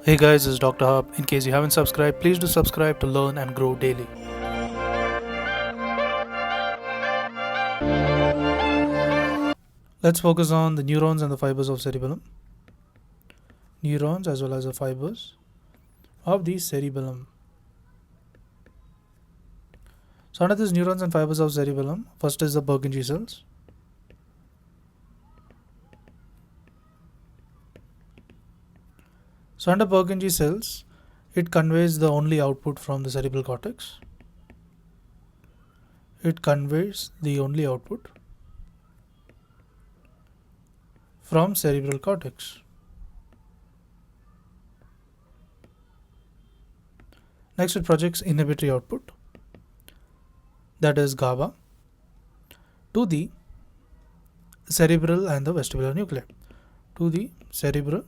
Hey guys, this is Dr. Hub. In case you haven't subscribed, please do subscribe to learn and grow daily. Let's focus on the neurons and the fibers of cerebellum. Neurons as well as the fibers of the cerebellum. So under these neurons and fibers of cerebellum, first is the Purkinje cells. So under Purkinje cells, it conveys the only output from the cerebral cortex. It conveys the only output from cerebral cortex. Next, it projects inhibitory output, that is GABA, to the cerebral and the vestibular nuclei. To the cerebral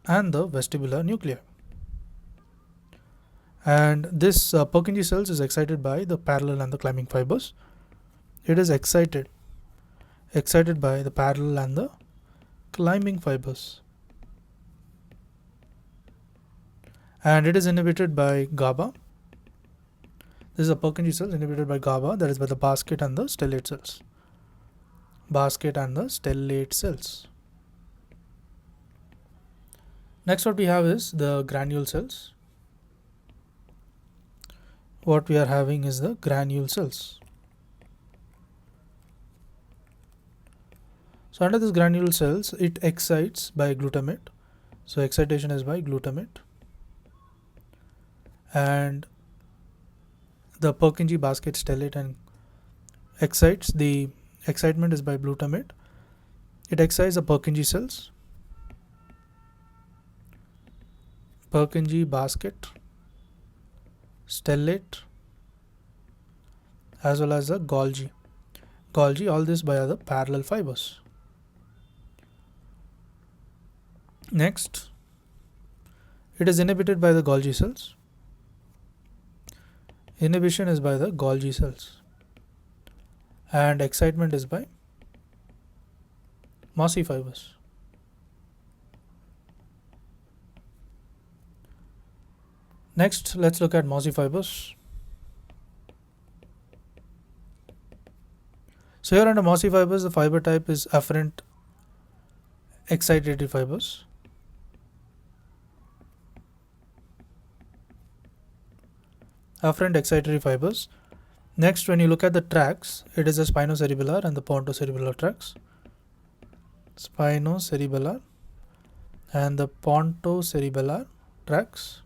and the vestibular nuclei. And this Purkinje cells is excited by the parallel and the climbing fibers. It is excited by the parallel and the climbing fibers. And it is inhibited by GABA. This is a Purkinje cells inhibited by GABA, that is by the basket and the stellate cells. Basket and the stellate cells. Next, what we have is the granule cells. What we are having is the granule cells. So under this granule cells, it excites by glutamate. So excitation is by glutamate. And the Purkinje basket stellate and excites, the excitement is by glutamate. It excites the Purkinje cells. Purkinje basket, stellate, as well as the Golgi. All this by the parallel fibers. Next, it is inhibited by the Golgi cells. Inhibition is by the Golgi cells. And excitement is by mossy fibers. Next, let's look at mossy fibers. So here under mossy fibers, the fiber type is afferent excitatory fibers. Afferent excitatory fibers. Next, when you look at the tracts, it is the spinocerebellar and the pontocerebellar tracts. Spinocerebellar and the pontocerebellar tracts.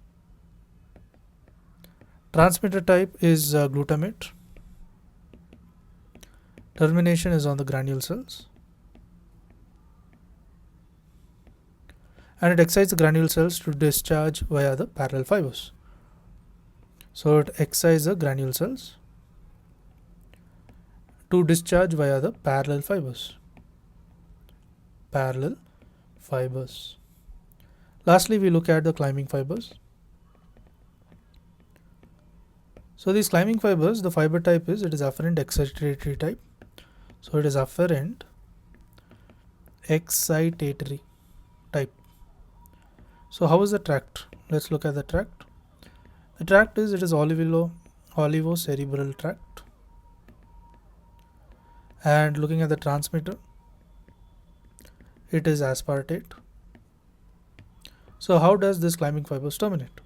Transmitter type is glutamate. Termination is on the granule cells. And it excites the granule cells to discharge via the parallel fibers. So it excites the granule cells to discharge via the parallel fibers. Parallel fibers. Lastly, we look at the climbing fibers. So these climbing fibers, the fiber type is, it is afferent excitatory type. So it is afferent excitatory type. So how is the tract? Let's look at the tract. The tract is, it is olivocerebral tract. And looking at the transmitter, it is aspartate. So how does this climbing fibers terminate?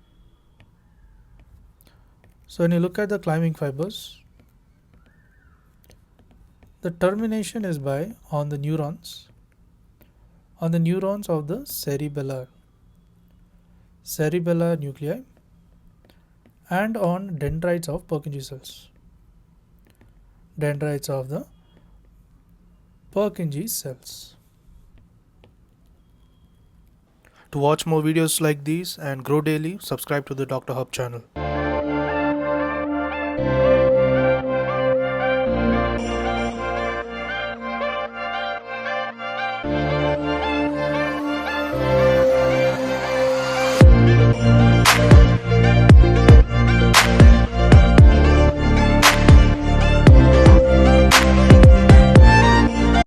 So when you look at the climbing fibers, the termination is by on the neurons of the cerebellar nuclei and on dendrites of Purkinje cells. Dendrites of the Purkinje cells. To watch more videos like these and grow daily, subscribe to the Dr. Hub channel.